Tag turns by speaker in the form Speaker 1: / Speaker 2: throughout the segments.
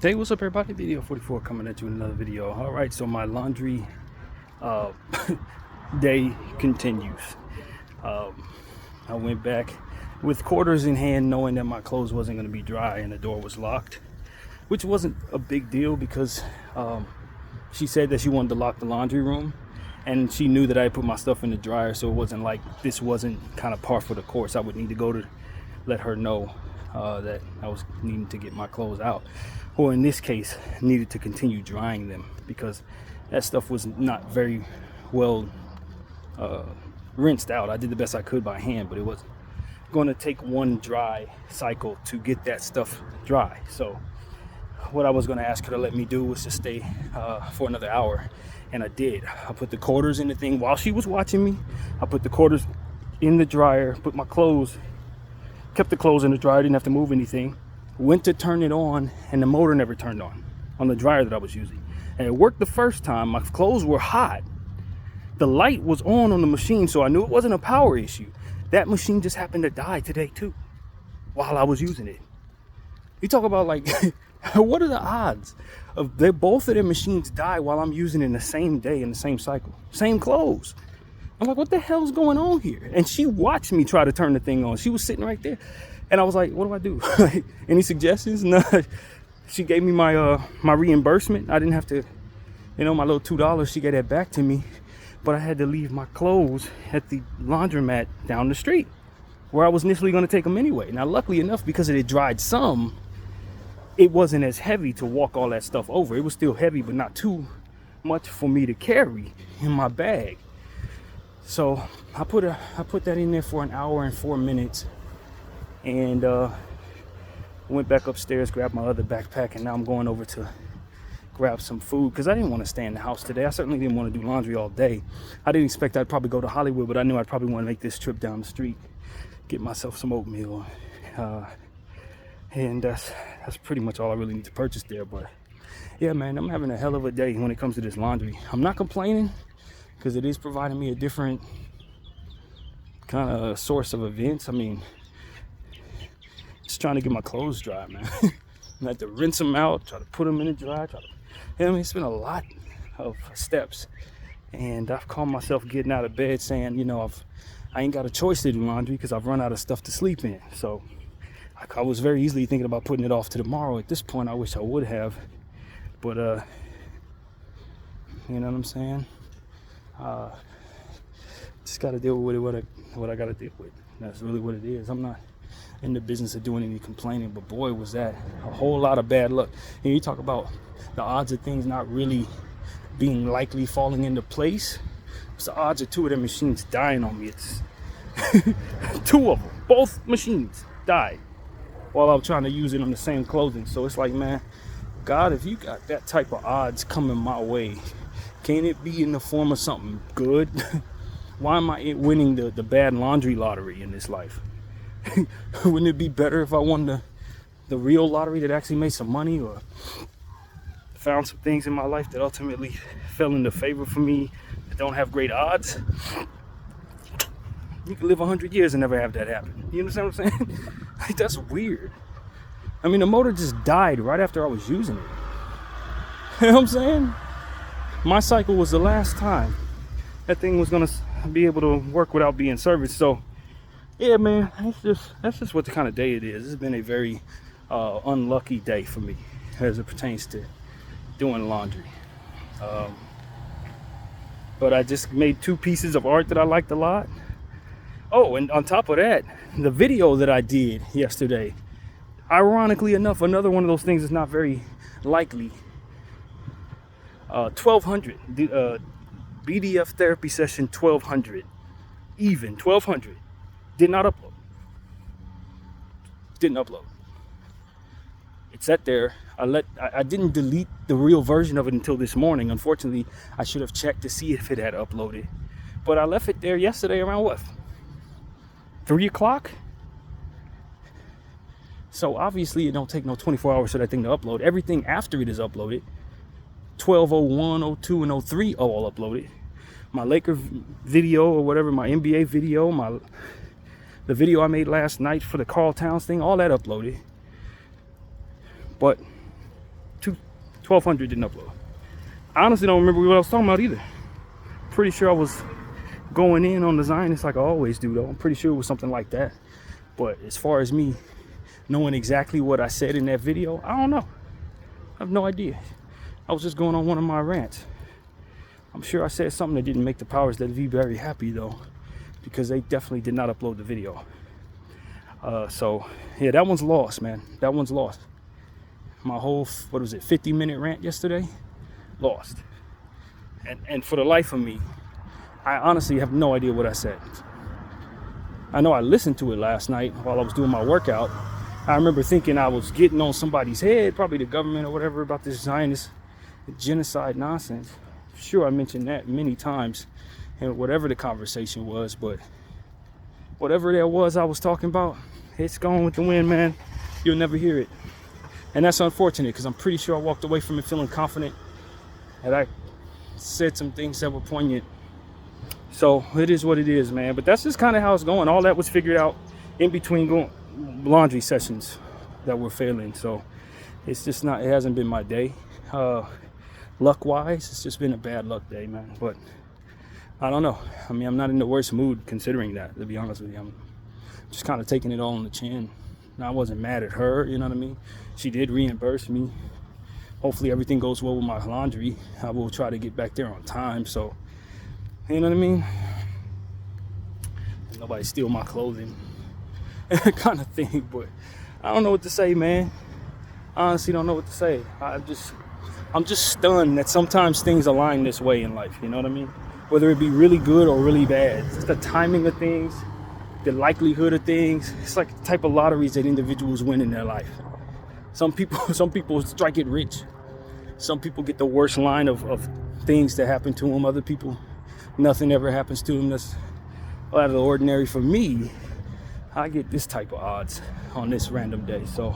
Speaker 1: Hey, what's up, everybody? Video 44 coming at you with another video. All right, so my laundry uh, day continues. I went back with quarters in hand, knowing that my clothes wasn't going to be dry and the door was locked, which wasn't a big deal because she said that she wanted to lock the laundry room, and she knew that I put my stuff in the dryer, so it wasn't like this wasn't kind of par for the course. I would need to go to let her know that I was needing to get my clothes out, or in this case, needed to continue drying them because that stuff was not very well rinsed out. I did the best I could by hand, but it was going to take one dry cycle to get that stuff dry. So what I was going to ask her to let me do was to stay for another hour, and I did. I put the quarters in the thing while she was watching me. I put the quarters in the dryer, put my clothes, kept the clothes in the dryer, didn't have to move anything. Went to turn it on, and the motor never turned on the dryer that I was using. And it worked the first time. My clothes were hot. The light was on the machine, so I knew it wasn't a power issue. That machine just happened to die today too, while I was using it. You talk about like, what are the odds of both of their machines die while I'm using it in the same day, in the same cycle, same clothes? I'm like, what the hell's going on here? And she watched me try to turn the thing on. She was sitting right there. And I was like, what do I do? Any suggestions? No. She gave me my my reimbursement. I didn't have to, my little $2, she gave that back to me. But I had to leave my clothes at the laundromat down the street, where I was initially going to take them anyway. Now, luckily enough, because it had dried some, it wasn't as heavy to walk all that stuff over. It was still heavy, but not too much for me to carry in my bag. So I put that in there for an hour and 4 minutes, and went back upstairs, grabbed my other backpack, and now I'm going over to grab some food because I didn't want to stay in the house today. I certainly didn't want to do laundry all day. I didn't expect I'd probably go to Hollywood, but I knew I'd probably want to make this trip down the street, get myself some oatmeal, and that's pretty much all I really need to purchase there. But yeah, man, I'm having a hell of a day when it comes to this laundry. I'm not complaining, because it is providing me a different kind of source of events. I mean, just trying to get my clothes dry, man. I had to rinse them out, try to put them in the dryer, it's been a lot of steps, and I've caught myself getting out of bed saying, I ain't got a choice to do laundry because I've run out of stuff to sleep in. So I was very easily thinking about putting it off to tomorrow. At this point, I wish I would have, but you know what I'm saying? Just got to deal with what I got to deal with. That's really what it is. I'm not in the business of doing any complaining, but boy, was that a whole lot of bad luck. And you talk about the odds of things not really being likely falling into place. What's the odds of two of their machines dying on me? It's two of them, both machines died while I'm trying to use it on the same clothing. So it's like, man, God, if you got that type of odds coming my way, can it be in the form of something good? Why am I winning the bad laundry lottery in this life? Wouldn't it be better if I won the real lottery that actually made some money, or found some things in my life that ultimately fell into favor for me that don't have great odds? You can live 100 years and never have that happen. You understand what I'm saying? Like, that's weird. I mean, the motor just died right after I was using it. You know what I'm saying? My cycle was the last time that thing was gonna be able to work without being serviced. So yeah, man, that's just what the kind of day it is. It's been a very unlucky day for me as it pertains to doing laundry. But I just made 2 pieces of art that I liked a lot. Oh, and on top of that, the video that I did yesterday, ironically enough, another one of those things is not very likely. 1200 BDF therapy session 1200, even 1200, didn't upload. It sat there. I didn't delete the real version of it until this morning. Unfortunately, I should have checked to see if it had uploaded, but I left it there yesterday around what, 3 o'clock. So obviously it don't take no 24 hours for that thing to upload. Everything after it is uploaded, 12:01, 02, and 03 all uploaded. My Laker video or whatever, my NBA video, the video I made last night for the Carl Towns thing, all that uploaded. But 1200 didn't upload. I honestly don't remember what I was talking about either. Pretty sure I was going in on the Zionists like I always do, though. I'm pretty sure it was something like that. But as far as me knowing exactly what I said in that video, I don't know. I have no idea. I was just going on one of my rants. I'm sure I said something that didn't make the powers that be very happy, though, because they definitely did not upload the video. So yeah, that one's lost, man. That one's lost. My whole, 50-minute rant yesterday, lost. And for the life of me, I honestly have no idea what I said. I know I listened to it last night while I was doing my workout. I remember thinking I was getting on somebody's head, probably the government or whatever, about this Zionist genocide nonsense. Sure, I mentioned that many times and whatever the conversation was, but whatever that was I was talking about, it's gone with the wind, man. You'll never hear it. And that's unfortunate, because I'm pretty sure I walked away from it feeling confident and I said some things that were poignant. So it is what it is, man. But that's just kind of how it's going. All that was figured out in between laundry sessions that were failing. So it's just not, it hasn't been my day. Luck wise, it's just been a bad luck day, man. But I don't know. I mean, I'm not in the worst mood considering that, to be honest with you. I'm just kind of taking it all on the chin. And I wasn't mad at her, you know what I mean? She did reimburse me. Hopefully everything goes well with my laundry. I will try to get back there on time. So, you know what I mean? Nobody steal my clothing kind of thing. But I don't know what to say, man. I honestly don't know what to say. I'm just stunned that sometimes things align this way in life, you know what I mean? Whether it be really good or really bad. It's the timing of things, the likelihood of things. It's like the type of lotteries that individuals win in their life. Some people strike it rich. Some people get the worst line of things that happen to them. Other people, nothing ever happens to them that's out of the ordinary. For me, I get this type of odds on this random day. So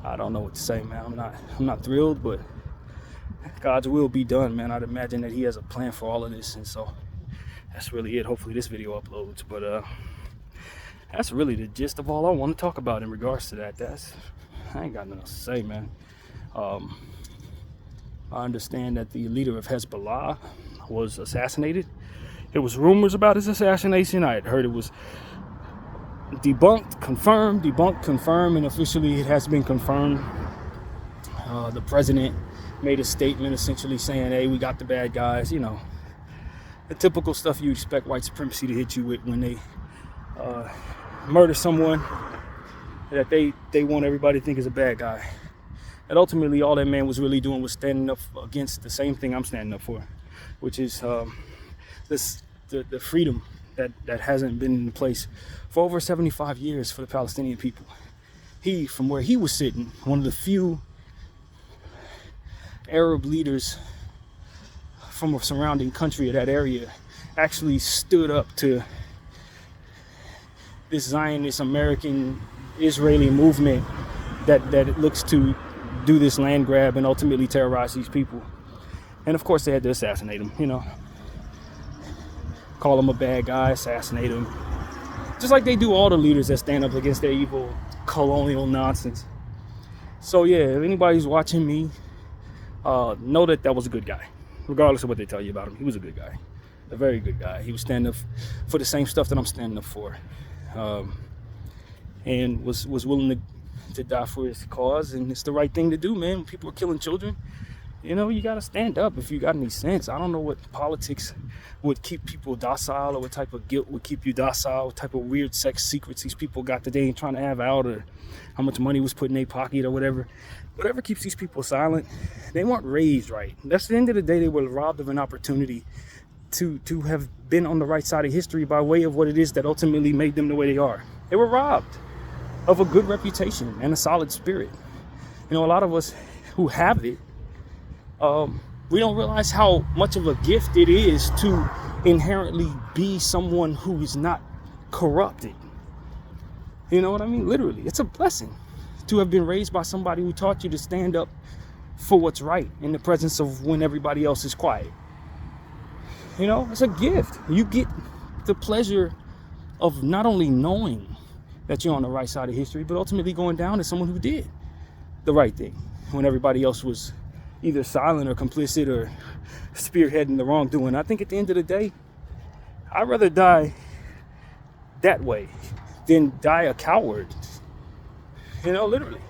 Speaker 1: I don't know what to say, man. I'm not thrilled, but God's will be done, man. I'd imagine that he has a plan for all of this, and so that's really it. Hopefully this video uploads, but that's really the gist of all I want to talk about in regards to that. I ain't got nothing else to say, man. I understand that the leader of Hezbollah was assassinated. There was rumors about his assassination. I had heard it was debunked, confirmed, and officially it has been confirmed. The president made a statement essentially saying, hey, we got the bad guys, you know, the typical stuff you expect white supremacy to hit you with when they murder someone that they want everybody to think is a bad guy. And ultimately all that man was really doing was standing up against the same thing I'm standing up for, which is the freedom that hasn't been in place for over 75 years for the Palestinian people. He, from where he was sitting, one of the few Arab leaders from a surrounding country of that area, actually stood up to this Zionist American Israeli movement that it looks to do this land grab and ultimately terrorize these people. And of course they had to assassinate him, you know, call him a bad guy, assassinate him, just like they do all the leaders that stand up against their evil colonial nonsense. So yeah, if anybody's watching me, know that was a good guy. Regardless of what they tell you about him, he was a good guy, a very good guy. He was standing up for the same stuff that I'm standing up for, and was willing to die for his cause. And it's the right thing to do, man. When people are killing children, you know, you got to stand up if you got any sense. I don't know what politics would keep people docile, or what type of guilt would keep you docile, what type of weird sex secrets these people got that they ain't trying to have out, or how much money was put in their pocket or whatever. Whatever keeps these people silent. They weren't raised right. That's the end of the day. They were robbed of an opportunity to have been on the right side of history by way of what it is that ultimately made them the way they are. They were robbed of a good reputation and a solid spirit. You know, a lot of us who have it, we don't realize how much of a gift it is to inherently be someone who is not corrupted. You know what I mean? Literally, it's a blessing to have been raised by somebody who taught you to stand up for what's right in the presence of when everybody else is quiet. You know, it's a gift. You get the pleasure of not only knowing that you're on the right side of history, but ultimately going down as someone who did the right thing when everybody else was either silent or complicit or spearheading the wrongdoing. I think at the end of the day, I'd rather die that way than die a coward. You know, literally.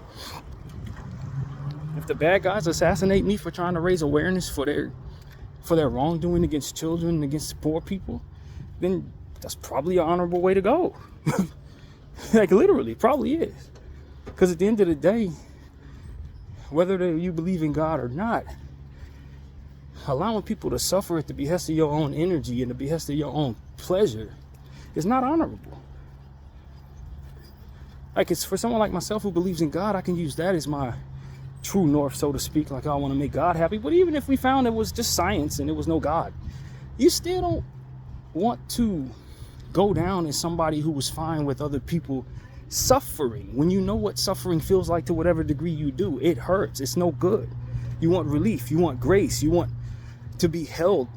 Speaker 1: If the bad guys assassinate me for trying to raise awareness for their wrongdoing against children and against poor people, then that's probably an honorable way to go. Like, literally, probably is. Because at the end of the day, whether you believe in God or not, allowing people to suffer at the behest of your own energy and the behest of your own pleasure is not honorable. Like, it's for someone like myself who believes in God, I can use that as my true north, so to speak. Like, I want to make God happy. But even if we found it was just science and there was no God, you still don't want to go down as somebody who was fine with other people suffering when you know what suffering feels like to whatever degree you do. It hurts. It's no good. You want relief. You want grace. You want to be held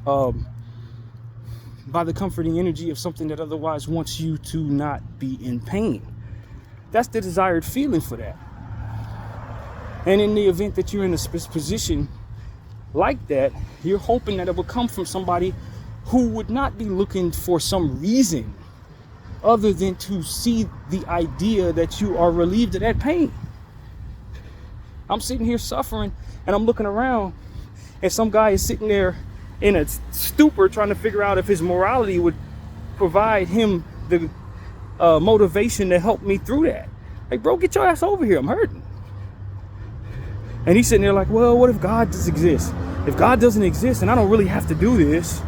Speaker 1: by the comforting energy of something that otherwise wants you to not be in pain. That's the desired feeling for that. And in the event that you're in a position like that, you're hoping that it will come from somebody who would not be looking for some reason other than to see the idea that you are relieved of that pain. I'm sitting here suffering and I'm looking around and some guy is sitting there in a stupor trying to figure out if his morality would provide him the motivation to help me through that. Like, bro, get your ass over here. I'm hurting. And he's sitting there like, well, what if God does exist? If God doesn't exist and I don't really have to do this,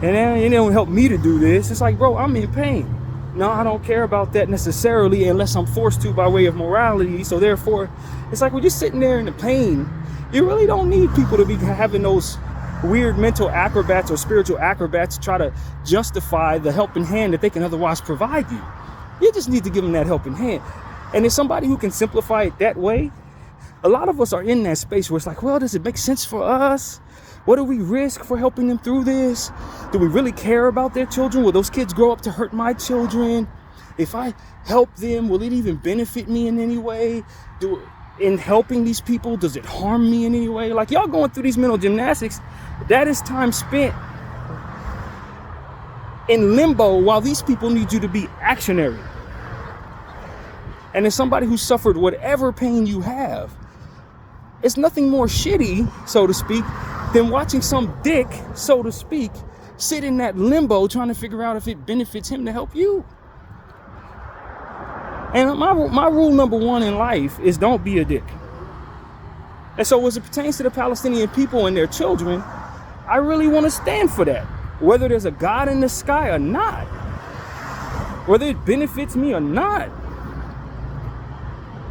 Speaker 1: and it don't help me to do this, it's like, bro, I'm in pain. No, I don't care about that necessarily unless I'm forced to by way of morality. So therefore, it's like, when you're sitting there in the pain, you really don't need people to be having those weird mental acrobats or spiritual acrobats to try to justify the helping hand that they can otherwise provide you. You just need to give them that helping hand. And as somebody who can simplify it that way, a lot of us are in that space where it's like, well, does it make sense for us? What do we risk for helping them through this? Do we really care about their children? Will those kids grow up to hurt my children? If I help them, will it even benefit me in any way? In helping these people, does it harm me in any way? Like, y'all going through these mental gymnastics, that is time spent in limbo while these people need you to be actionary. And as somebody who suffered whatever pain you have, it's nothing more shitty, so to speak, than watching some dick, so to speak, sit in that limbo trying to figure out if it benefits him to help you. And my rule number one in life is don't be a dick. And so as it pertains to the Palestinian people and their children, I really want to stand for that. Whether there's a God in the sky or not, whether it benefits me or not.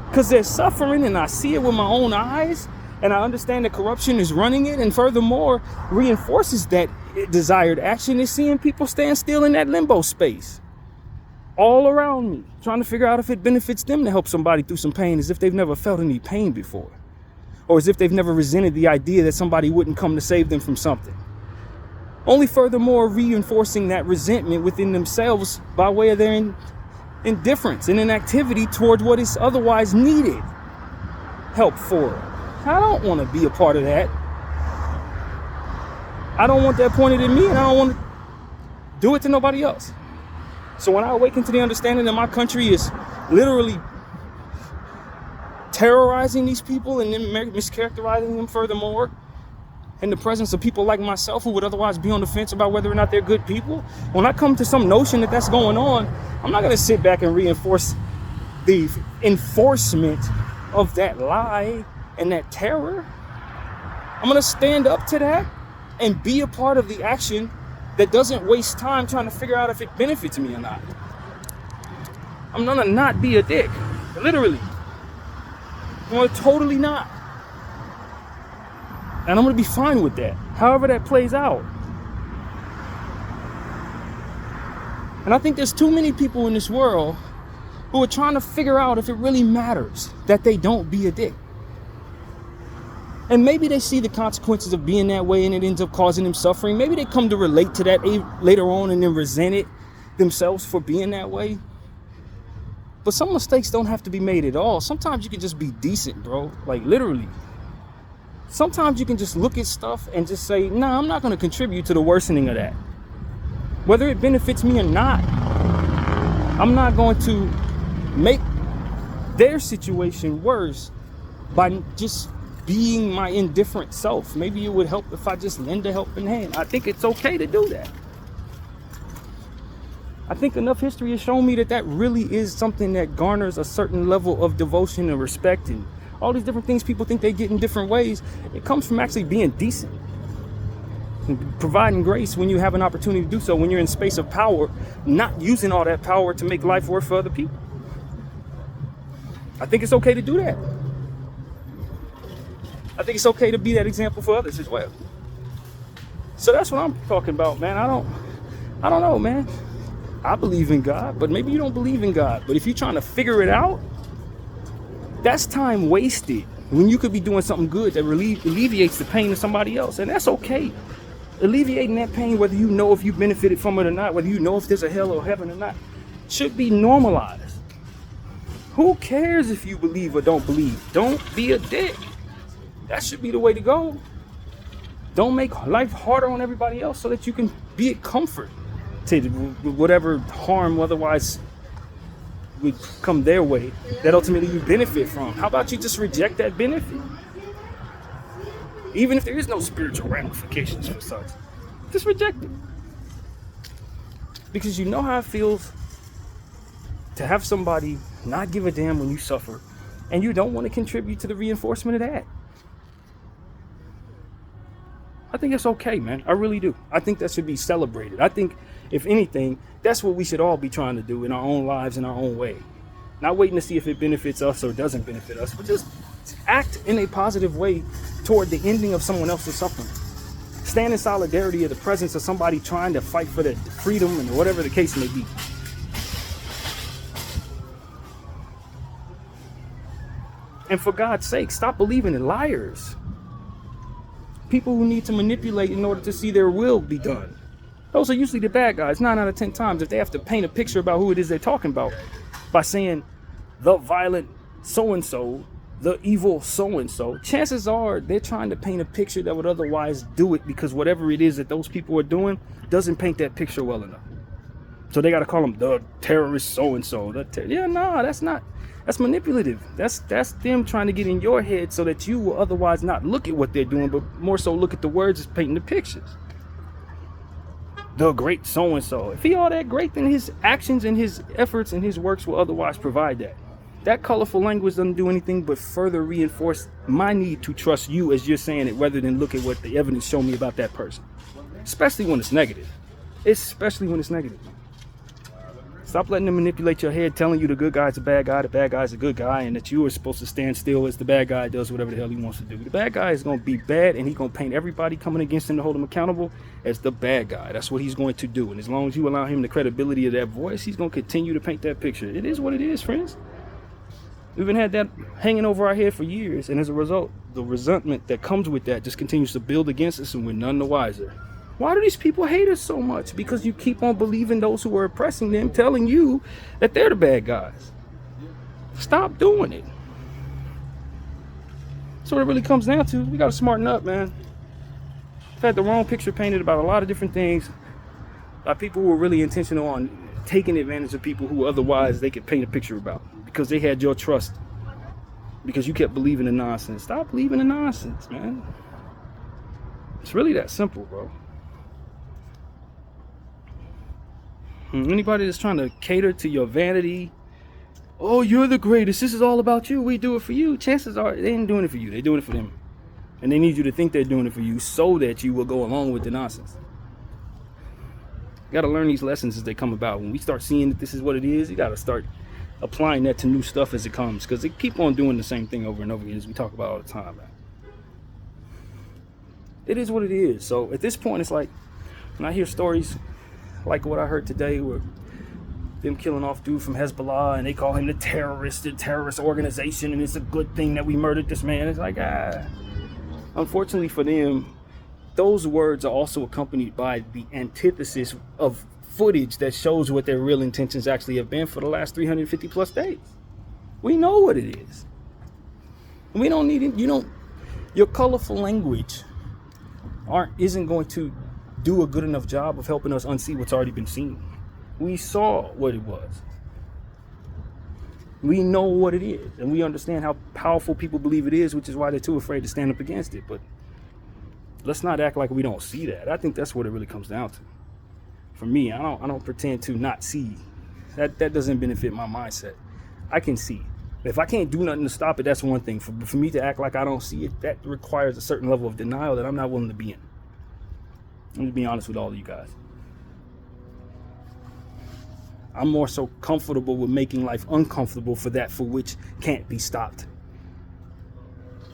Speaker 1: Because they're suffering and I see it with my own eyes and I understand that corruption is running it, and furthermore reinforces that desired action is seeing people stand still in that limbo space all around me, trying to figure out if it benefits them to help somebody through some pain, as if they've never felt any pain before, or as if they've never resented the idea that somebody wouldn't come to save them from something. Only furthermore reinforcing that resentment within themselves by way of their indifference and inactivity toward what is otherwise needed help for. I don't want to be a part of that. I don't want that pointed at me, and I don't want to do it to nobody else. So when I awaken to the understanding that my country is literally terrorizing these people and then mischaracterizing them furthermore in the presence of people like myself who would otherwise be on the fence about whether or not they're good people, when I come to some notion that that's going on, I'm not going to sit back and reinforce the enforcement of that lie and that terror. I'm going to stand up to that and be a part of the action that doesn't waste time trying to figure out if it benefits me or not. I'm going to not be a dick. Literally. I'm going to totally not. And I'm going to be fine with that, however that plays out. And I think there's too many people in this world who are trying to figure out if it really matters that they don't be a dick. And maybe they see the consequences of being that way and it ends up causing them suffering. Maybe they come to relate to that later on and then resent it themselves for being that way. But some mistakes don't have to be made at all. Sometimes you can just be decent, bro. Like, literally. sometimes you can just look at stuff and just say, nah, I'm not going to contribute to the worsening of that. Whether it benefits me or not, I'm not going to make their situation worse by just being my indifferent self. Maybe it would help if I just lend a helping hand. I think it's okay to do that. I think enough history has shown me that that really is something that garners a certain level of devotion and respect, and all these different things people think they get in different ways. It comes from actually being decent and providing grace when you have an opportunity to do so, when you're in space of power, not using all that power to make life work for other people. I think it's okay to do that. I think it's okay to be that example for others as well. So that's what I'm talking about, man. I don't know, man. I believe in God, but maybe you don't believe in God. But if you're trying to figure it out, that's time wasted when you could be doing something good that alleviates the pain of somebody else. And that's okay. Alleviating that pain, whether you know if you benefited from it or not, whether you know if there's a hell or heaven or not, should be normalized. Who cares if you believe or don't believe? Don't be a dick. That should be the way to go. Don't make life harder on everybody else so that you can be at comfort to whatever harm otherwise would come their way that ultimately you benefit from. How about you just reject that benefit? Even if there is no spiritual ramifications for such, just reject it. Because you know how it feels to have somebody not give a damn when you suffer, and you don't want to contribute to the reinforcement of that. I think it's okay, man. I really do. I think that should be celebrated. I think, if anything, that's what we should all be trying to do in our own lives, in our own way. Not waiting to see if it benefits us or doesn't benefit us, but just act in a positive way toward the ending of someone else's suffering. Stand in solidarity of the presence of somebody trying to fight for their freedom and whatever the case may be. And for God's sake, stop believing in liars. People who need to manipulate in order to see their will be done. Those are usually the bad guys. 9 out of 10 times, if they have to paint a picture about who it is they're talking about by saying the violent so-and-so, the evil so-and-so, chances are they're trying to paint a picture that would otherwise do it, because whatever it is that those people are doing doesn't paint that picture well enough. So they got to call them the terrorist so-and-so. That's manipulative. That's them trying to get in your head so that you will otherwise not look at what they're doing, but more so look at the words as painting the pictures. The great so-and-so. If he all that great, then his actions and his efforts and his works will otherwise provide that. That colorful language doesn't do anything but further reinforce my need to trust you as you're saying it, rather than look at what the evidence show me about that person. Especially when it's negative. Especially when it's negative. Stop letting them manipulate your head, telling you the good guy's a bad guy, the bad guy's a good guy, and that you are supposed to stand still as the bad guy does whatever the hell he wants to do. The bad guy is going to be bad, and he's going to paint everybody coming against him to hold him accountable as the bad guy. That's what he's going to do. And as long as you allow him the credibility of that voice, he's going to continue to paint that picture. It is what it is, friends. We've been had that hanging over our head for years, and as a result, the resentment that comes with that just continues to build against us, and we're none the wiser. Why do these people hate us so much? Because you keep on believing those who are oppressing them, telling you that they're the bad guys. Stop doing it. That's what it really comes down to. We got to smarten up, man. I've had the wrong picture painted about a lot of different things by people who are really intentional on taking advantage of people who otherwise they could paint a picture about, because they had your trust, because you kept believing in nonsense. Stop believing in nonsense, man. It's really that simple, bro. Anybody that's trying to cater to your vanity, oh, you're the greatest, this is all about you, we do it for you, chances are they ain't doing it for you, they're doing it for them. And they need you to think they're doing it for you so that you will go along with the nonsense. You got to learn these lessons as they come about. When we start seeing that this is what it is, you got to start applying that to new stuff as it comes, because they keep on doing the same thing over and over again, as we talk about all the time, man. It is what it is. So at this point, it's like, when I hear stories like what I heard today, where them killing off dude from Hezbollah, and they call him the terrorist organization, and it's a good thing that we murdered this man. It's like, unfortunately for them, those words are also accompanied by the antithesis of footage that shows what their real intentions actually have been for the last 350 plus days. We know what it is. We don't need it. Your colorful language isn't going to do a good enough job of helping us unsee what's already been seen. We saw what it was. We know what it is, and we understand how powerful people believe it is, which is why they're too afraid to stand up against it. But let's not act like we don't see that. I think that's what it really comes down to. For me, I don't pretend to not see. That doesn't benefit my mindset. I can see. If I can't do nothing to stop it, that's one thing. For me to act like I don't see it, that requires a certain level of denial that I'm not willing to be in. I'm just being honest with all of you guys. I'm more so comfortable with making life uncomfortable for that for which can't be stopped.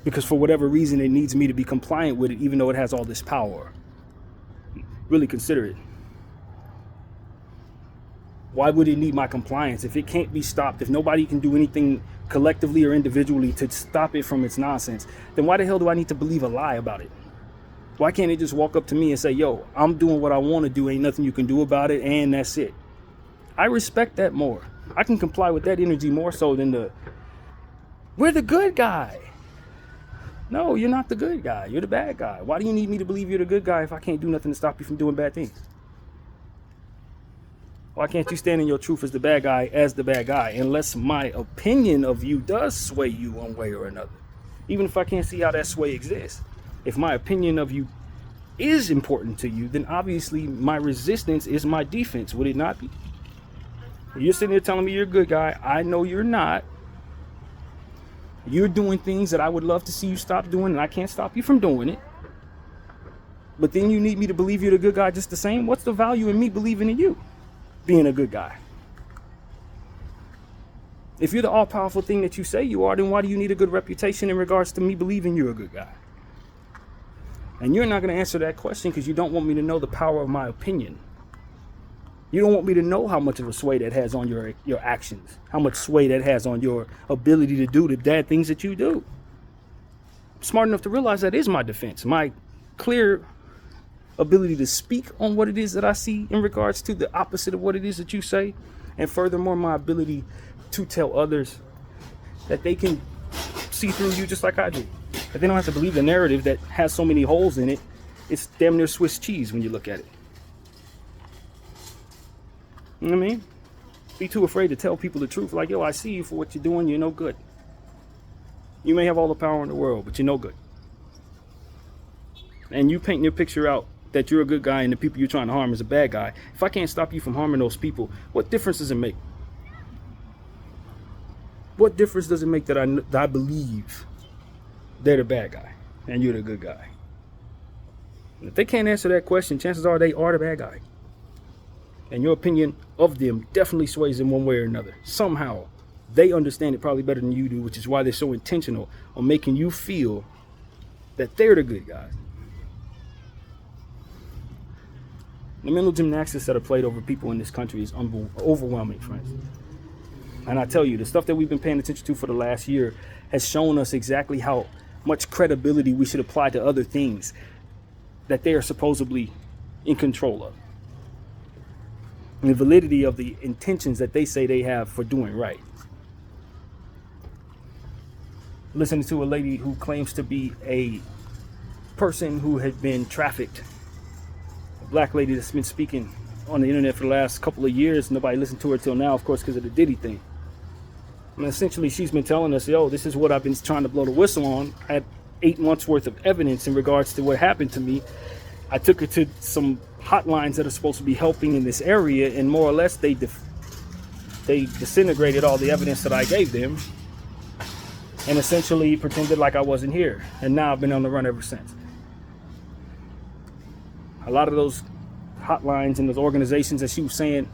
Speaker 1: Because for whatever reason, it needs me to be compliant with it, even though it has all this power. Really consider it. Why would it need my compliance if it can't be stopped? If nobody can do anything collectively or individually to stop it from its nonsense, then why the hell do I need to believe a lie about it? Why can't it just walk up to me and say, yo, I'm doing what I want to do, ain't nothing you can do about it, and that's it? I respect that more. I can comply with that energy more so than we're the good guy. No, you're not the good guy. You're the bad guy. Why do you need me to believe you're the good guy if I can't do nothing to stop you from doing bad things? Why can't you stand in your truth as the bad guy, unless my opinion of you does sway you one way or another? Even if I can't see how that sway exists. If my opinion of you is important to you, then obviously my resistance is my defense, would it not be? You're sitting there telling me you're a good guy. I know you're not. You're doing things that I would love to see you stop doing, and I can't stop you from doing it. But then you need me to believe you're the good guy just the same? What's the value in me believing in you being a good guy? If you're the all-powerful thing that you say you are, then why do you need a good reputation in regards to me believing you're a good guy? And you're not going to answer that question because you don't want me to know the power of my opinion. You don't want me to know how much of a sway that has on your actions, how much sway that has on your ability to do the bad things that you do. I'm smart enough to realize that is my defense, my clear ability to speak on what it is that I see in regards to the opposite of what it is that you say. And furthermore, my ability to tell others that they can see through you just like I do. That they don't have to believe the narrative that has so many holes in it. It's damn near Swiss cheese when you look at it. You know what I mean? Be too afraid to tell people the truth. Like, yo, I see you for what you're doing. You're no good. You may have all the power in the world, but you're no good. And you paint your picture out that you're a good guy and the people you're trying to harm is a bad guy. If I can't stop you from harming those people, what difference does it make? What difference does it make that I believe they're the bad guy and you're the good guy? And if they can't answer that question, chances are they are the bad guy. And your opinion of them definitely sways in one way or another. Somehow, they understand it probably better than you do, which is why they're so intentional on making you feel that they're the good guys. The mental gymnastics that are played over people in this country is overwhelming, friends. And I tell you, the stuff that we've been paying attention to for the last year has shown us exactly how much credibility we should apply to other things that they are supposedly in control of. And the validity of the intentions that they say they have for doing right. Listening to a lady who claims to be a person who had been trafficked, a black lady that's been speaking on the internet for the last couple of years. Nobody listened to her till now, of course, because of the Diddy thing. And essentially, she's been telling us, yo, this is what I've been trying to blow the whistle on. I had 8 months worth of evidence in regards to what happened to me. I took her to some hotlines that are supposed to be helping in this area, and more or less they disintegrated all the evidence that I gave them and essentially pretended like I wasn't here. And now I've been on the run ever since. A lot of those hotlines and those organizations that she was saying,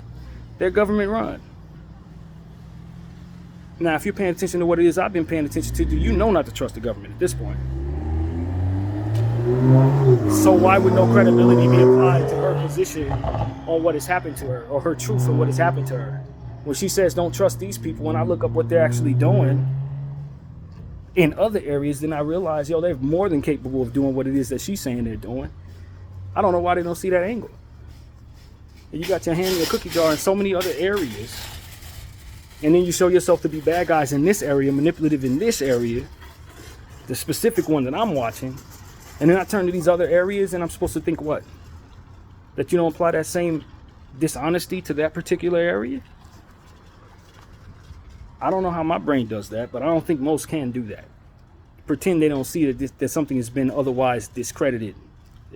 Speaker 1: they're government run. Now, if you're paying attention to what it is I've been paying attention to, you know not to trust the government at this point. So why would no credibility be applied to her position on what has happened to her, or her truth of what has happened to her? When she says don't trust these people, when I look up what they're actually doing in other areas, then I realize, yo, they're more than capable of doing what it is that she's saying they're doing. I don't know why they don't see that angle. You got your hand in the cookie jar in so many other areas, and then you show yourself to be bad guys in this area, manipulative in this area, the specific one that I'm watching, and then I turn to these other areas and I'm supposed to think what? That you don't apply that same dishonesty to that particular area? I don't know how my brain does that, but I don't think most can do that. Pretend they don't see that something has been otherwise discredited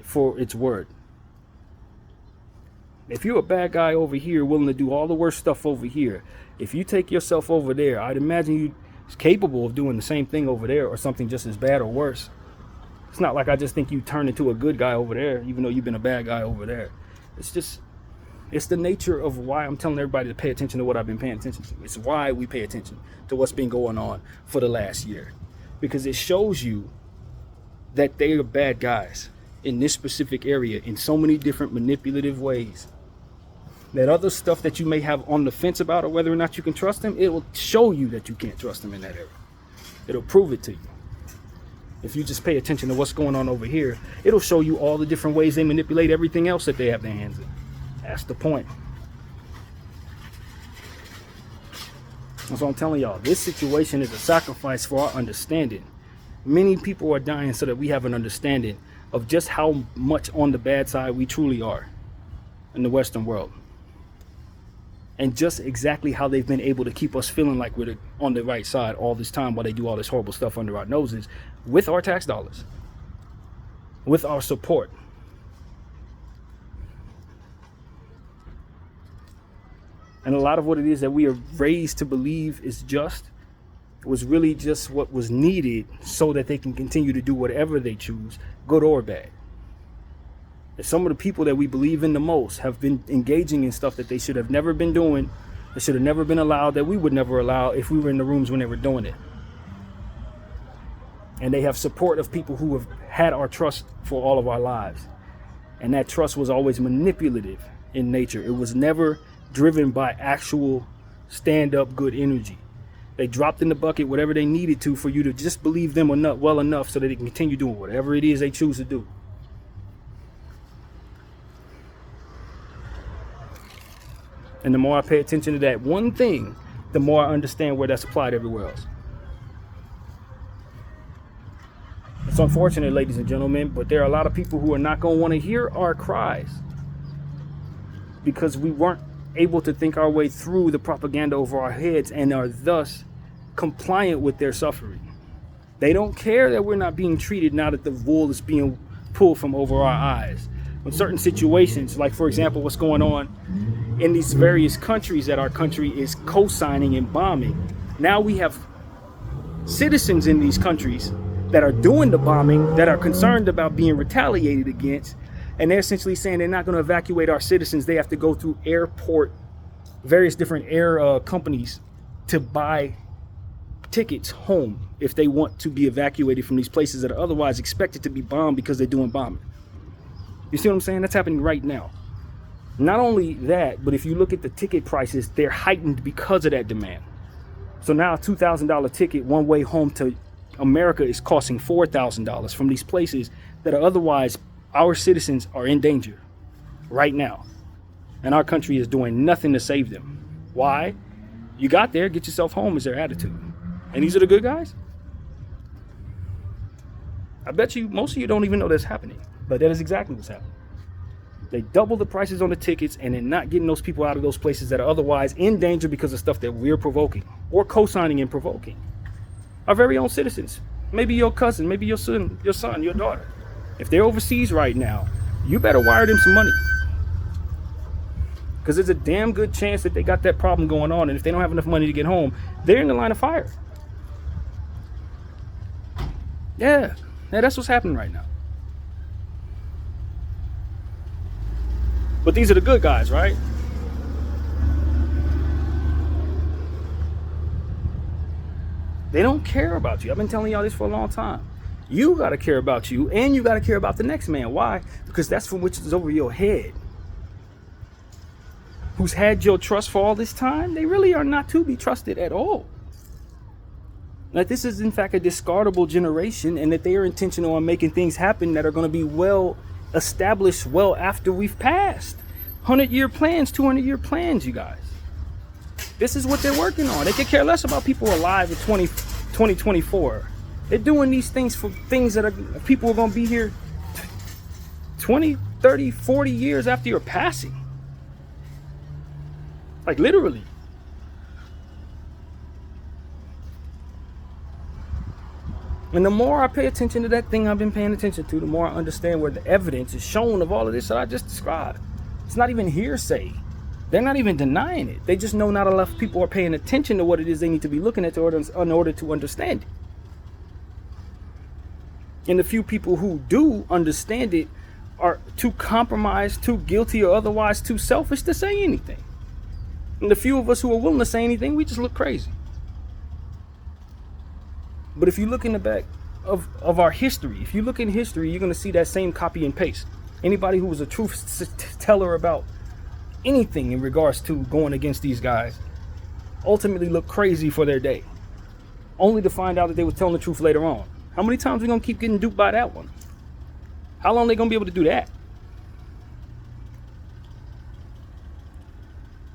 Speaker 1: for its word. If you're a bad guy over here willing to do all the worst stuff over here, if you take yourself over there, I'd imagine you're capable of doing the same thing over there or something just as bad or worse. It's not like I just think you turn into a good guy over there, even though you've been a bad guy over there. It's the nature of why I'm telling everybody to pay attention to what I've been paying attention to. It's why we pay attention to what's been going on for the last year. Because it shows you that they are bad guys in this specific area in so many different manipulative ways. That other stuff that you may have on the fence about or whether or not you can trust them, it will show you that you can't trust them in that area. It'll prove it to you. If you just pay attention to what's going on over here, it'll show you all the different ways they manipulate everything else that they have their hands in. That's the point. That's what I'm telling y'all. This situation is a sacrifice for our understanding. Many people are dying so that we have an understanding of just how much on the bad side we truly are in the Western world. And just exactly how they've been able to keep us feeling like we're on the right side all this time while they do all this horrible stuff under our noses with our tax dollars, with our support. And a lot of what it is that we are raised to believe is just was really just what was needed so that they can continue to do whatever they choose, good or bad. That some of the people that we believe in the most have been engaging in stuff that they should have never been doing, that should have never been allowed, that we would never allow if we were in the rooms when they were doing it. And they have support of people who have had our trust for all of our lives. And that trust was always manipulative in nature. It was never driven by actual stand-up good energy. They dropped in the bucket whatever they needed to for you to just believe them well enough so that they can continue doing whatever it is they choose to do. And the more I pay attention to that one thing, the more I understand where that's applied everywhere else. It's unfortunate, ladies and gentlemen, but there are a lot of people who are not going to want to hear our cries because we weren't able to think our way through the propaganda over our heads and are thus compliant with their suffering. They don't care that we're not being treated now that the wool is being pulled from over our eyes. In certain situations, like for example, what's going on in these various countries that our country is co-signing and bombing. Now we have citizens in these countries that are doing the bombing, that are concerned about being retaliated against, and they're essentially saying they're not going to evacuate our citizens. They have to go through various different air companies to buy tickets home if they want to be evacuated from these places that are otherwise expected to be bombed because they're doing bombing. You see what I'm saying? That's happening right now. Not only that, but if you look at the ticket prices, they're heightened because of that demand. So now a $2,000 ticket one way home to America is costing $4,000 from these places that are otherwise our citizens are in danger right now. And our country is doing nothing to save them. Why? You got there, get yourself home is their attitude. And these are the good guys? I bet you most of you don't even know that's happening. But that is exactly what's happening. They double the prices on the tickets and then not getting those people out of those places that are otherwise in danger because of stuff that we're provoking or co-signing and provoking. Our very own citizens. Maybe your cousin, maybe your son, your daughter. If they're overseas right now, you better wire them some money. Because there's a damn good chance that they got that problem going on, and if they don't have enough money to get home, they're in the line of fire. Yeah, that's what's happening right now. But these are the good guys, right? They don't care about you. I've been telling y'all this for a long time. You got to care about you, and you got to care about the next man. Why? Because that's from which is over your head. Who's had your trust for all this time? They really are not to be trusted at all. Like this is in fact a discardable generation, and that they are intentional on making things happen that are going to be well established well after we've passed. 100-year plans, 200-year plans, you guys. This is what they're working on. They could care less about people alive in 2024 They're doing these things for things that people are going to be here 20, 30, 40 years after your passing. Like literally. And the more I pay attention to that thing I've been paying attention to, the more I understand where the evidence is shown of all of this that I just described. It's not even hearsay. They're not even denying it. They just know not enough people are paying attention to what it is they need to be looking at in order to understand it. And the few people who do understand it are too compromised, too guilty, or otherwise too selfish to say anything. And the few of us who are willing to say anything, we just look crazy. But if you look in the back of our history, if you look in history, you're going to see that same copy and paste. Anybody who was a truth teller about anything in regards to going against these guys ultimately looked crazy for their day, only to find out that they were telling the truth later on. How many times are we going to keep getting duped by that one? How long are they going to be able to do that?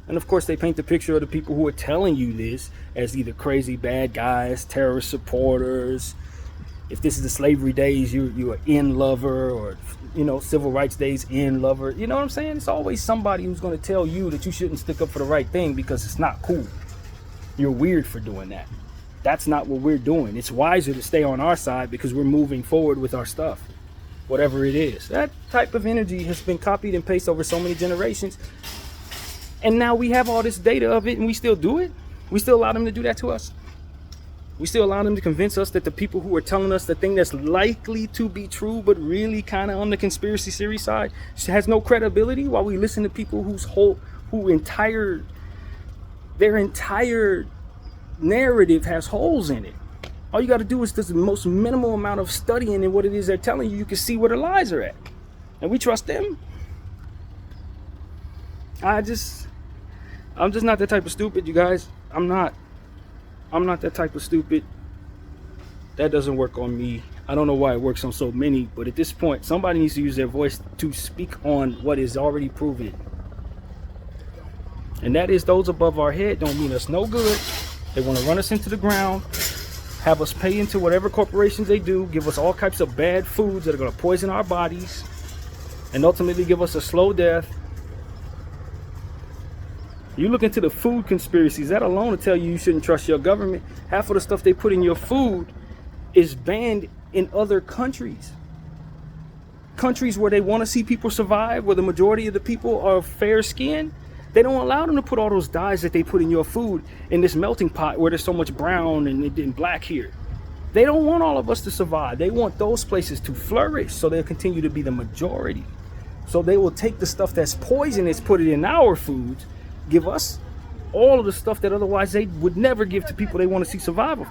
Speaker 1: And of course, they paint the picture of the people who are telling you this as either crazy bad guys, terrorist supporters. If this is the slavery days, you're an in lover, or civil rights days in lover. You know what I'm saying? It's always somebody who's going to tell you that you shouldn't stick up for the right thing because it's not cool. You're weird for doing that. That's not what we're doing. It's wiser to stay on our side because we're moving forward with our stuff, whatever it is. That type of energy has been copied and pasted over so many generations. And now we have all this data of it, and we still do it. We still allow them to do that to us. We still allow them to convince us that the people who are telling us the thing that's likely to be true, but really kind of on the conspiracy theory side, has no credibility, while we listen to people their entire narrative has holes in it. All you got to do is the most minimal amount of studying in what it is they're telling you. You can see where the lies are at. And we trust them. I'm just not that type of stupid, you guys. I'm not that type of stupid. That doesn't work on me. I don't know why it works on so many, but at this point, somebody needs to use their voice to speak on what is already proven. And that is, those above our head don't mean us no good. They want to run us into the ground, have us pay into whatever corporations they do, give us all types of bad foods that are going to poison our bodies, and ultimately give us a slow death. You look into the food conspiracies, that alone will tell you shouldn't trust your government. Half of the stuff they put in your food is banned in other countries. Countries where they want to see people survive, where the majority of the people are fair skinned, they don't allow them to put all those dyes that they put in your food in this melting pot where there's so much brown and black here. They don't want all of us to survive. They want those places to flourish so they'll continue to be the majority. So they will take the stuff that's poisonous, put it in our foods, give us all of the stuff that otherwise they would never give to people they want to see survival.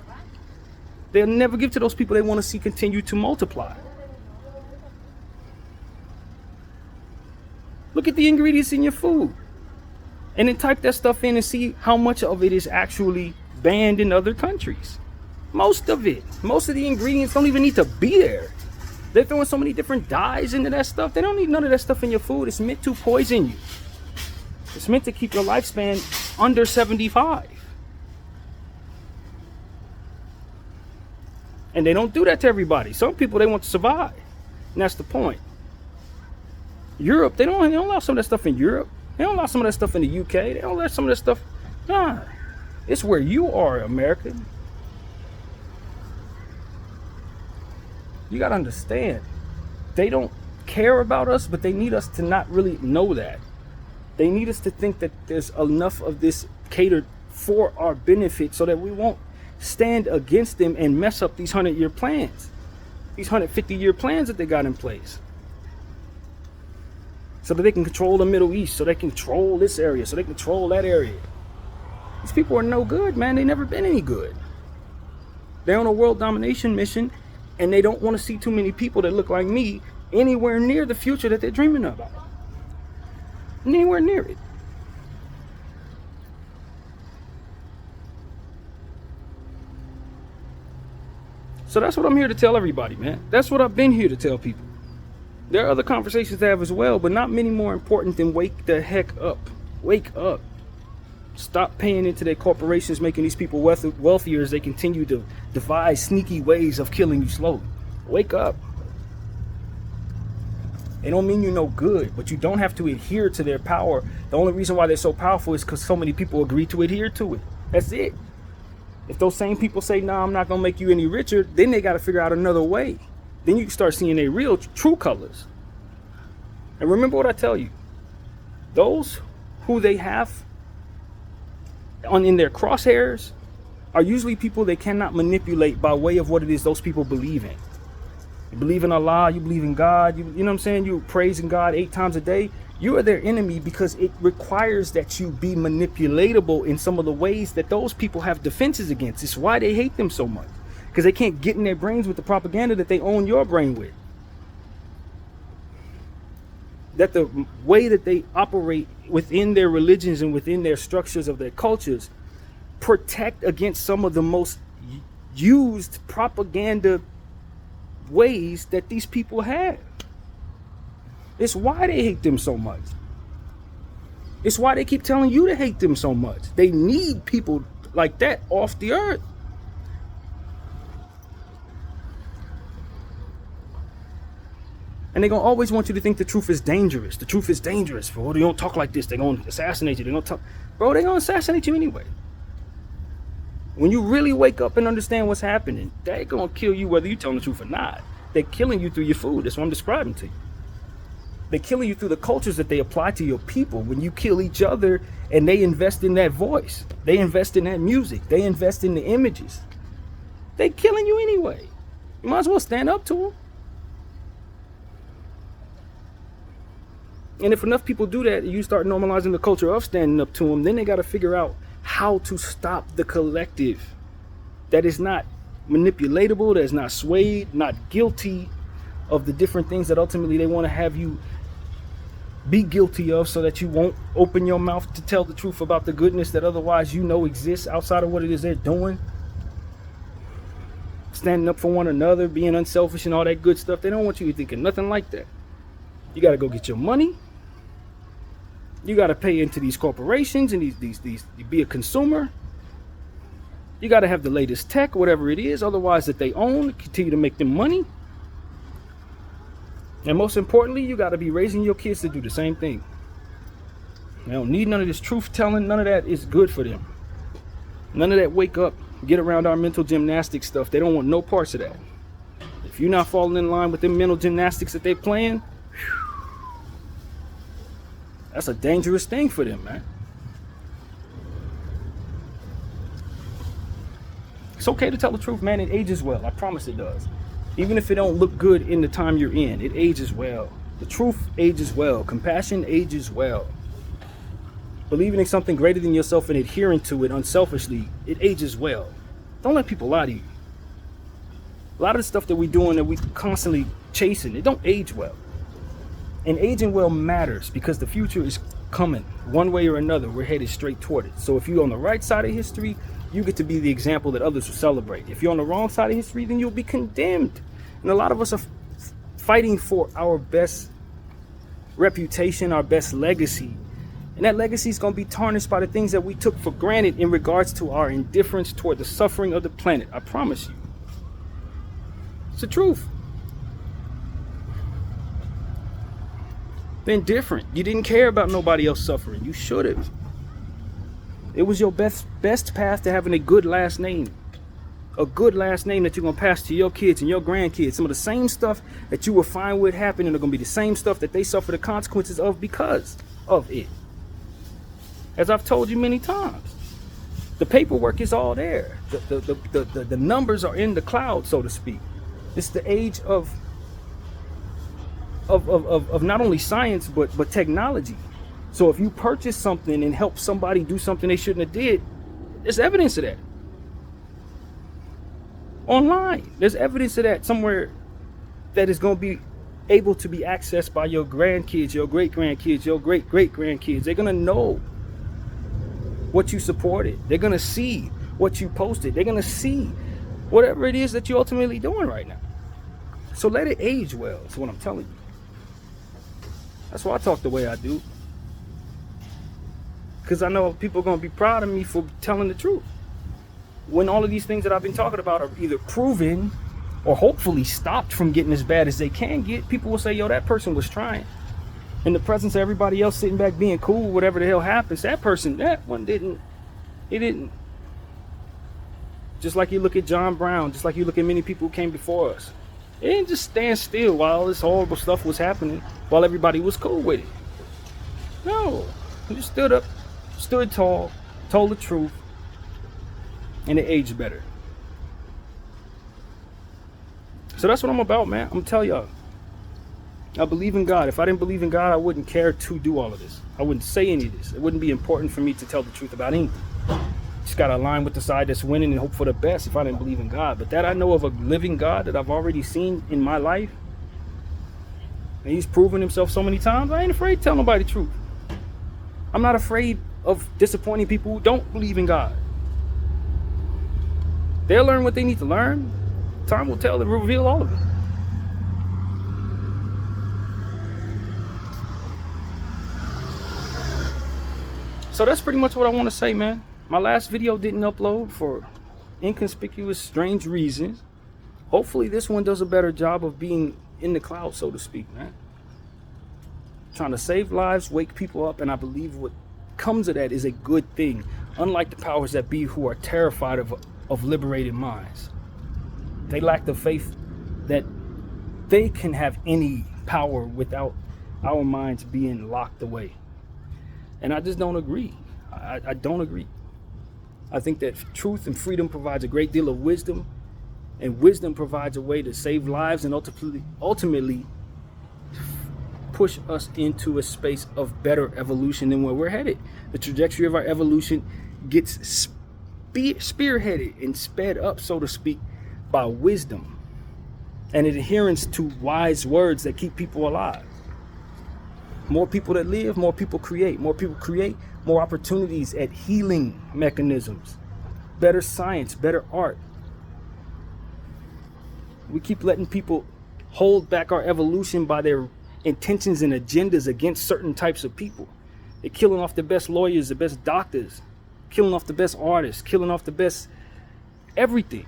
Speaker 1: They'll never give to those people they want to see continue to multiply. Look at the ingredients in your food. And then type that stuff in and see how much of it is actually banned in other countries. Most of it. Most of the ingredients don't even need to be there. They're throwing so many different dyes into that stuff. They don't need none of that stuff in your food. It's meant to poison you. It's meant to keep your lifespan under 75. And they don't do that to everybody. Some people, they want to survive. And that's the point. Europe, they don't allow some of that stuff in Europe. They don't allow some of that stuff in the UK. They don't allow some of that stuff. Nah. It's where you are, America. You got to understand. They don't care about us, but they need us to not really know that. They need us to think that there's enough of this catered for our benefit so that we won't stand against them and mess up these 100-year plans, these 150-year plans that they got in place. So that they can control the Middle East, so they can control this area, so they can control that area. These people are no good, man. They never been any good. They're on a world domination mission, and they don't want to see too many people that look like me anywhere near the future that they're dreaming about. Anywhere near it. So that's what I'm here to tell everybody, man. That's what I've been here to tell people. There are other conversations to have as well, but not many more important than wake the heck up. Wake up. Stop paying into their corporations, making these people wealthier as they continue to devise sneaky ways of killing you slowly. Wake up. They don't mean you no good, but you don't have to adhere to their power. The only reason why they're so powerful is because so many people agree to adhere to it. That's it. If those same people say, nah, I'm not going to make you any richer, then they got to figure out another way. Then you can start seeing their real, true colors. And remember what I tell you. Those who they have in their crosshairs are usually people they cannot manipulate by way of what it is those people believe in. You believe in Allah, you believe in God, you know what I'm saying? You praising God 8 times a day. You are their enemy because it requires that you be manipulatable in some of the ways that those people have defenses against. It's why they hate them so much, because they can't get in their brains with the propaganda that they own your brain with. That the way that they operate within their religions and within their structures of their cultures protect against some of the most used propaganda ways that these people have. It's why they hate them so much. It's why they keep telling you to hate them so much. They need people like that off the earth. And they're going to always want you to think the truth is dangerous. The truth is dangerous. For they don't talk like this. They're going to assassinate you. They don't talk. Bro, they're going to assassinate you anyway. When you really wake up and understand what's happening, they're going to kill you whether you're telling the truth or not. They're killing you through your food. That's what I'm describing to you. They're killing you through the cultures that they apply to your people. When you kill each other and they invest in that voice, they invest in that music, they invest in the images, they're killing you anyway. You might as well stand up to them. And if enough people do that, you start normalizing the culture of standing up to them, then they got to figure out how to stop the collective that is not manipulatable, that is not swayed, not guilty of the different things that ultimately they want to have you be guilty of, so that you won't open your mouth to tell the truth about the goodness that otherwise you know exists outside of what it is they're doing. Standing up for one another, being unselfish and all that good stuff. They don't want you thinking nothing like that. You got to go get your money. You got to pay into these corporations and these you be a consumer. You got to have the latest tech, whatever it is, otherwise that they own, continue to make them money. And most importantly, you got to be raising your kids to do the same thing. They don't need none of this truth telling. None of that is good for them. None of that wake up, get around our mental gymnastics stuff. They don't want no parts of that. If you're not falling in line with them mental gymnastics that they're playing, that's a dangerous thing for them, man. It's okay to tell the truth, man. It ages well. I promise it does. Even if it don't look good in the time you're in, it ages well. The truth ages well. Compassion ages well. Believing in something greater than yourself and adhering to it unselfishly, it ages well. Don't let people lie to you. A lot of the stuff that we're doing, that we constantly chasing, it don't age well. And aging well matters because the future is coming. One way or another, we're headed straight toward it. So if you're on the right side of history, you get to be the example that others will celebrate. If you're on the wrong side of history, then you'll be condemned. And a lot of us are fighting for our best reputation, our best legacy. And that legacy is going to be tarnished by the things that we took for granted in regards to our indifference toward the suffering of the planet. I promise you. It's the truth. Been different. You didn't care about nobody else suffering. You should have. It was your best path to having a good last name. A good last name that you're going to pass to your kids and your grandkids. Some of the same stuff that you were fine with happening are going to be the same stuff that they suffer the consequences of because of it. As I've told you many times, the paperwork is all there. The numbers are in the cloud, so to speak. It's the age of not only science but technology. So if you purchase something and help somebody do something they shouldn't have did, there's evidence of that. Online, there's evidence of that somewhere that is going to be able to be accessed by your grandkids, your great-grandkids, your great-great-grandkids. They're going to know what you supported. They're going to see what you posted. They're going to see whatever it is that you're ultimately doing right now. So let it age well, is what I'm telling you. That's why I talk the way I do. because I know people are going to be proud of me for telling the truth. When all of these things that I've been talking about are either proven or hopefully stopped from getting as bad as they can get, people will say, yo, that person was trying. In the presence of everybody else sitting back being cool, whatever the hell happens, that one didn't. It didn't. Just like you look at John Brown, just like you look at many people who came before us. They didn't just stand still while this horrible stuff was happening, while everybody was cool with it. No, they just stood up, stood tall, told the truth, and it aged better. So that's what I'm about, man. I'm telling y'all, I believe in God. If I didn't believe in God, I wouldn't care to do all of this. I wouldn't say any of this. It wouldn't be important for me to tell the truth about anything. Just got to align with the side that's winning and hope for the best if I didn't believe in God. But that I know of a living God that I've already seen in my life, and he's proven himself so many times, I ain't afraid to tell nobody the truth. I'm not afraid of disappointing people who don't believe in God. They'll learn what they need to learn. Time will tell and reveal all of it. So that's pretty much what I want to say, man. My last video didn't upload for inconspicuous, strange reasons. Hopefully this one does a better job of being in the cloud, so to speak, man. Trying to save lives, wake people up, and I believe what comes of that is a good thing. Unlike the powers that be who are terrified of liberated minds. They lack the faith that they can have any power without our minds being locked away. And I just don't agree. I don't agree. I think that truth and freedom provides a great deal of wisdom, and wisdom provides a way to save lives and ultimately push us into a space of better evolution than where we're headed. The trajectory of our evolution gets spearheaded and sped up, so to speak, by wisdom and adherence to wise words that keep people alive. More people that live, more people create. More people create, more opportunities at healing mechanisms, better science, better art. We keep letting people hold back our evolution by their intentions and agendas against certain types of people. They're killing off the best lawyers, the best doctors, killing off the best artists, killing off the best everything.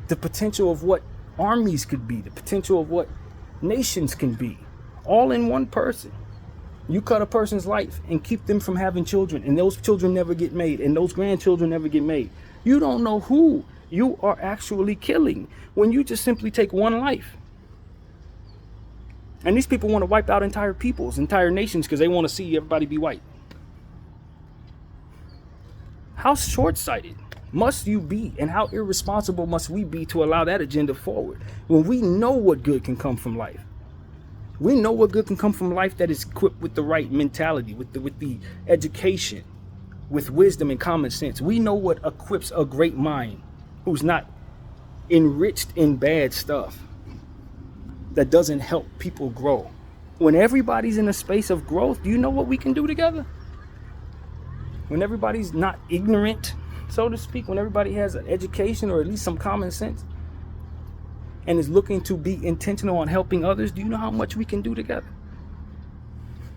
Speaker 1: The potential of what armies could be, the potential of what nations can be, all in one person. You cut a person's life and keep them from having children, and those children never get made, and those grandchildren never get made. You don't know who you are actually killing when you just simply take one life. And these people want to wipe out entire peoples, entire nations, because they want to see everybody be white. How short-sighted must you be, and how irresponsible must we be to allow that agenda forward when we know what good can come from life? We know what good can come from life that is equipped with the right mentality, with the education, with wisdom and common sense. We know what equips a great mind who's not enriched in bad stuff that doesn't help people grow. When everybody's in a space of growth, do you know what we can do together? When everybody's not ignorant, so to speak, when everybody has an education or at least some common sense and is looking to be intentional on helping others, do you know how much we can do together?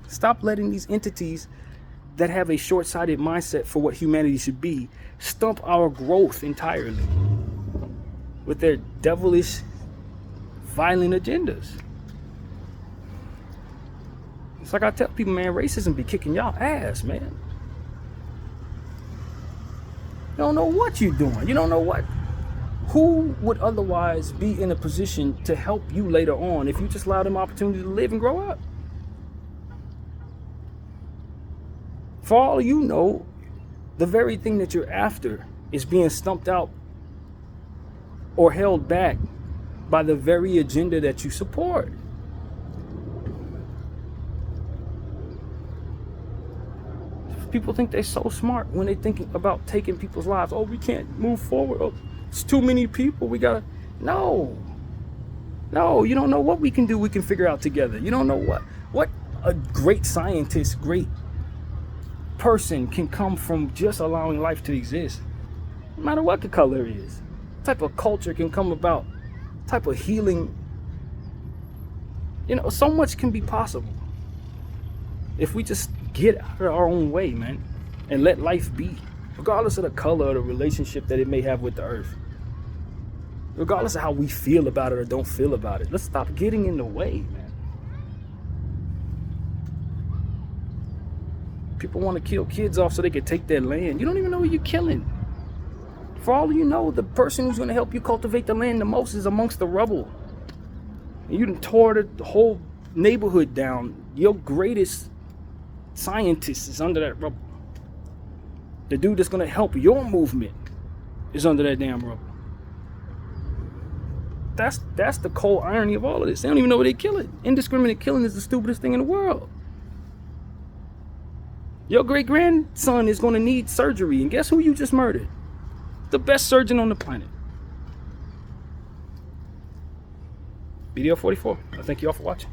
Speaker 1: Stop letting these entities that have a short-sighted mindset for what humanity should be stump our growth entirely with their devilish, violent agendas. It's like I tell people, man, racism be kicking y'all ass, man. You don't know what you're doing. You don't know what. Who would otherwise be in a position to help you later on if you just allow them opportunity to live and grow up? For all you know, the very thing that you're after is being stumped out or held back by the very agenda that you support. People think they're so smart when they're thinking about taking people's lives. Oh, we can't move forward. Oh, it's too many people. We gotta. No, you don't know what we can do. We can figure out together. You don't know what a great scientist, great person can come from just allowing life to exist. No matter what the color is, what type of culture can come about, type of healing. You know, so much can be possible if we just get out of our own way, man, and let life be, regardless of the color or the relationship that it may have with the earth, regardless of how we feel about it or don't feel about it. Let's stop getting in the way, man. People want to kill kids off so they can take their land. You don't even know who you're killing. For all you know, the person who's going to help you cultivate the land the most is amongst the rubble. And you done tore the whole neighborhood down. Your greatest scientist is under that rubble. The dude that's going to help your movement is under that damn rubble. That's the cold irony of all of this. They don't even know where they kill it. Indiscriminate killing is the stupidest thing in the world. Your great-grandson is going to need surgery, and guess who you just murdered? The best surgeon on the planet. BDL 44. I thank you all for watching.